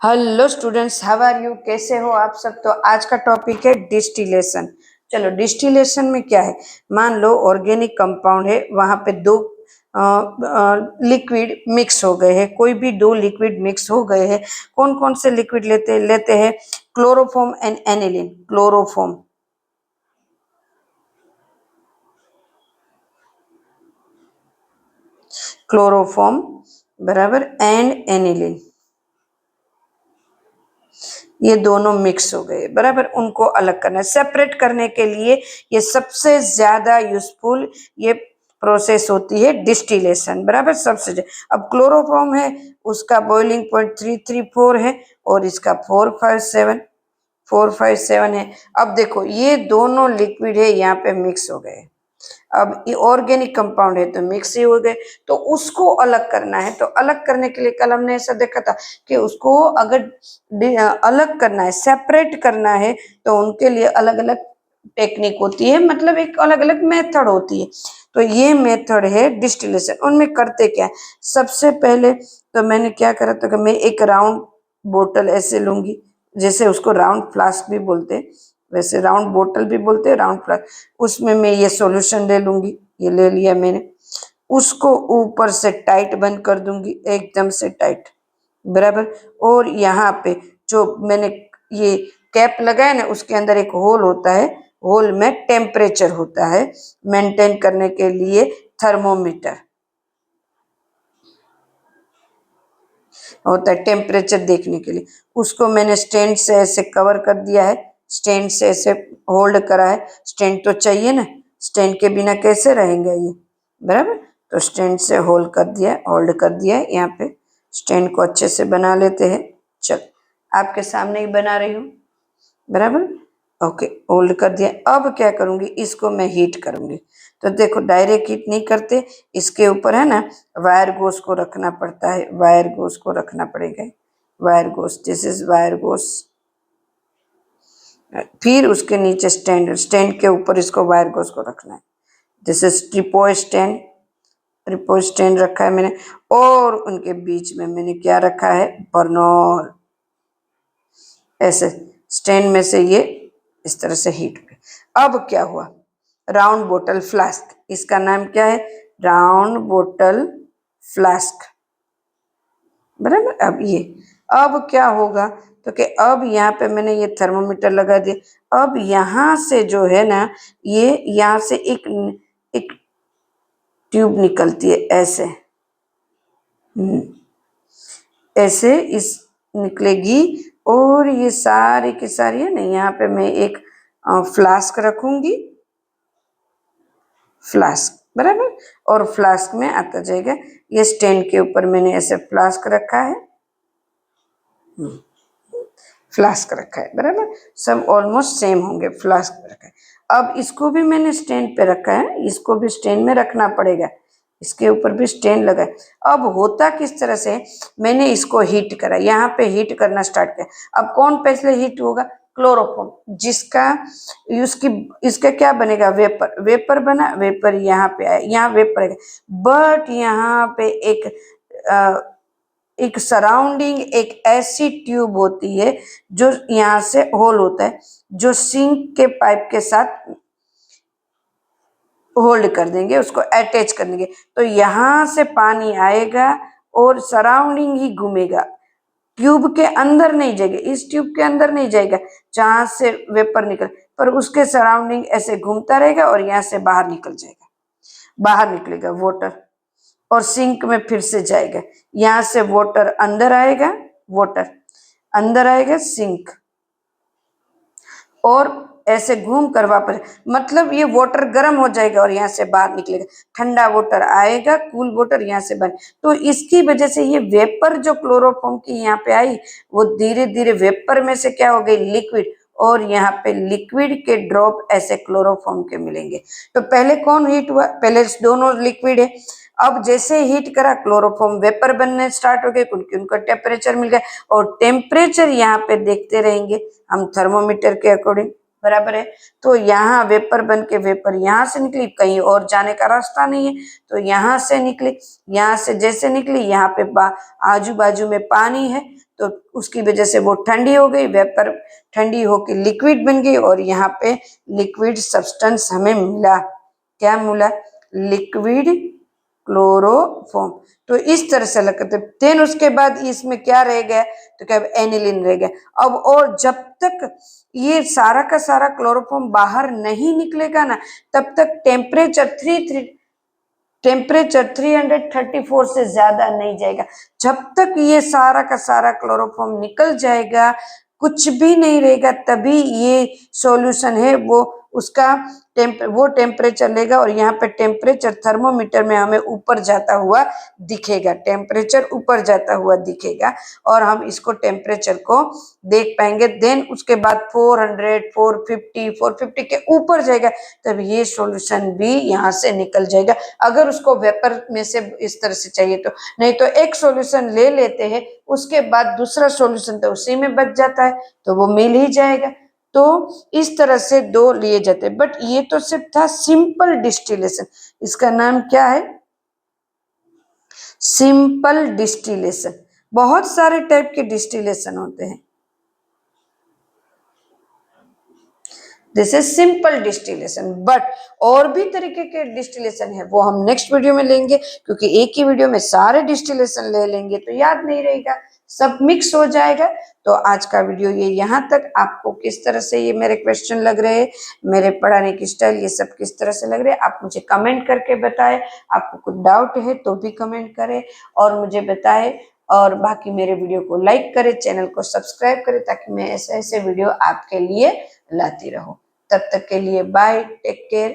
Hello students, how are you? कैसे हो आप सब? तो आज का टॉपिक है डिस्टिलेशन। चलो, डिस्टिलेशन में क्या है? मान लो ऑर्गेनिक कंपाउंड है, वहां पे दो लिक्विड मिक्स हो गए हैं। कोई भी दो लिक्विड मिक्स हो गए हैं। कौन कौन से लिक्विड लेते हैं? Chloroform and aniline. क्लोरोफॉर्म बराबर एंड एनिलीन, ये दोनों मिक्स हो गए बराबर। उनको अलग करना है, सेपरेट करने के लिए ये सबसे ज्यादा यूजफुल ये प्रोसेस होती है डिस्टिलेशन बराबर। अब क्लोरोफॉर्म है, उसका बॉइलिंग पॉइंट 334 है और इसका 457 है। अब देखो ये दोनों लिक्विड है, यहाँ पे मिक्स हो गए। अब ये ऑर्गेनिक कंपाउंड है तो मिक्स ही हो गए, तो उसको अलग करना है। तो अलग करने के लिए कल हमने ऐसा देखा था कि उसको अगर अलग करना है, सेपरेट करना है, तो उनके लिए अलग अलग टेक्निक होती है, मतलब एक अलग अलग मेथड होती है। तो ये मेथड है डिस्टिलेशन। उनमें करते क्या है? सबसे पहले तो मैंने क्या करा था कि मैं एक राउंड बोतल ऐसे लूंगी, जैसे उसको राउंड फ्लास्क भी बोलते हैं, वैसे राउंड बोतल भी बोलते हैं, राउंड फ्लास्क। उसमें मैं ये सॉल्यूशन ले लूंगी, ये ले लिया मैंने। उसको ऊपर से टाइट बंद कर दूंगी, एकदम से टाइट बराबर। और यहाँ पे जो मैंने ये कैप लगाया ना, उसके अंदर एक होल होता है, होल में टेम्परेचर होता है मेंटेन करने के लिए, थर्मोमीटर होता है टेम्परेचर देखने के लिए। उसको मैंने स्टैंड से ऐसे कवर कर दिया है, स्टैंड से ऐसे होल्ड करा है। स्टैंड तो चाहिए ना, स्टैंड के बिना कैसे रहेंगे ये बराबर। तो स्टैंड से होल्ड कर दिया, होल्ड कर दिया है। यहाँ पे स्टैंड को अच्छे से बना लेते हैं। चल, आपके सामने ही बना रही हूँ बराबर। ओके, होल्ड कर दिया। अब क्या करूंगी, इसको मैं हीट करूंगी। तो देखो, डायरेक्ट हीट नहीं करते, इसके ऊपर है ना वायर गोस को रखना पड़ता है, वायर गोस को रखना पड़ेगा। Wire gauze, this is wire gauze. फिर उसके नीचे स्टैंड, स्टैंड के ऊपर इसको वायर गोस को रखना है। दिस इज ट्रिपो स्टैंड, ट्रिपो स्टैंड रखा है मैंने। और उनके बीच में मैंने क्या रखा है? बर्नर। ऐसे स्टैंड में से ये इस तरह से हीट हो गया। अब क्या हुआ? राउंड बोतल फ्लास्क, इसका नाम क्या है? राउंड बोतल फ्लास्क बराबर। अब क्या होगा? तो कि अब यहाँ पे मैंने ये थर्मोमीटर लगा दिया। अब यहाँ से जो है ना, ये यहाँ से एक एक ट्यूब निकलती है ऐसे, ऐसे इस निकलेगी। और ये सारी की सारी है ना, यहाँ पे मैं एक फ्लास्क रखूंगी, फ्लास्क बराबर। और फ्लास्क में आता जाएगा। ये स्टैंड के ऊपर मैंने ऐसे फ्लास्क रखा है, फ्लास्क रखा है बराबर। सब ऑलमोस्ट सेम होंगे, फ्लास्क रखा है। अब इसको भी मैंने स्टैंड पे रखा है, इसको भी स्टैंड में रखना पड़ेगा, इसके ऊपर भी स्टैंड लगा है। अब होता किस तरह से? मैंने इसको हीट करा, यहाँ पे हीट करना स्टार्ट किया। अब कौन पहले हीट होगा? क्लोरोफॉर्म, जिसका उसकी इसका क्या बनेगा? वेपर, वेपर बना, वेपर यहाँ पे आया, यहाँ वेपर आएगा। बट यहाँ पे एक सराउंडिंग एक ऐसी ट्यूब होती है जो यहाँ से होल होता है, जो सिंक के पाइप के साथ होल्ड कर देंगे, उसको अटैच कर देंगे। तो यहाँ से पानी आएगा और सराउंडिंग ही घूमेगा, ट्यूब के अंदर नहीं जाएगा, इस ट्यूब के अंदर नहीं जाएगा जहां से वेपर निकल, पर उसके सराउंडिंग ऐसे घूमता रहेगा और यहाँ से बाहर निकल जाएगा, बाहर निकलेगा वाटर और सिंक में फिर से जाएगा। यहाँ से वाटर अंदर आएगा, वाटर अंदर आएगा सिंक, और ऐसे घूम कर वापस, मतलब ये वाटर गर्म हो जाएगा और यहाँ से बाहर निकलेगा। ठंडा वाटर आएगा, कूल वाटर यहाँ से बन। तो इसकी वजह से ये वेपर जो क्लोरोफॉर्म की यहाँ पे आई, वो धीरे धीरे वेपर में से क्या हो गई? लिक्विड। और यहाँ पे लिक्विड के ड्रॉप ऐसे क्लोरोफॉर्म के मिलेंगे। तो पहले कौन हीट हुआ? पहले दोनों लिक्विड है। अब जैसे हीट करा, क्लोरोफॉर्म वेपर बनने स्टार्ट हो गए, क्योंकि उनका टेम्परेचर मिल गया। और टेम्परेचर यहाँ पे देखते रहेंगे हम थर्मोमीटर के अकॉर्डिंग बराबर है। तो यहाँ वेपर बन के वेपर यहाँ से निकली, कहीं और जाने का रास्ता नहीं है, तो यहाँ से निकली। यहाँ से जैसे निकली, यहाँ पे आजू बाजू में पानी है, तो उसकी वजह से वो ठंडी हो गई, वेपर ठंडी होकर लिक्विड बन गई और यहाँ पे लिक्विड सब्सटेंस हमें मिला। क्या मिला? Liquid chloroform. तो इस तरह से अलग करते। देन उसके बाद इसमें क्या रह गया? तो क्या एनिलीन रह गया। अब और जब तक ये सारा का सारा क्लोरोफॉर्म बाहर नहीं निकलेगा ना, तब तक टेम्परेचर 334 से ज्यादा नहीं जाएगा। जब तक ये सारा का सारा क्लोरोफॉर्म निकल जाएगा, कुछ भी नहीं रहेगा, तभी ये सॉल्यूशन है वो उसका वो टेम्परेचर लेगा और यहाँ पे टेम्परेचर थर्मोमीटर में हमें ऊपर जाता हुआ दिखेगा, टेम्परेचर ऊपर जाता हुआ दिखेगा और हम इसको टेम्परेचर को देख पाएंगे। देन उसके बाद 400, 450 के ऊपर जाएगा, तब ये सॉल्यूशन भी यहाँ से निकल जाएगा, अगर उसको वेपर में से इस तरह से चाहिए तो। नहीं तो एक सॉल्यूशन ले लेते हैं, उसके बाद दूसरा सॉल्यूशन तो उसी में बच जाता है, तो वो मिल ही जाएगा। तो इस तरह से दो लिए जाते हैं। बट ये तो सिर्फ था सिंपल डिस्टिलेशन। इसका नाम क्या है? Simple distillation. बहुत सारे टाइप के डिस्टिलेशन होते हैं। This is simple distillation. But और भी तरीके के डिस्टिलेशन है, वो हम नेक्स्ट वीडियो में लेंगे, क्योंकि एक ही वीडियो में सारे डिस्टिलेशन ले लेंगे तो याद नहीं रहेगा, सब मिक्स हो जाएगा। तो आज का वीडियो ये यहाँ तक। आपको किस तरह से ये मेरे क्वेश्चन लग रहे हैं, मेरे पढ़ाने की स्टाइल, ये सब किस तरह से लग रहे हैं, आप मुझे कमेंट करके बताएं। आपको कुछ डाउट है तो भी कमेंट करें और मुझे बताएं। और बाकी मेरे वीडियो को लाइक करें, चैनल को सब्सक्राइब करें, ताकि मैं ऐसे ऐसे वीडियो आपके लिए लाती रहूं। तब तक के लिए बाय, टेक केयर।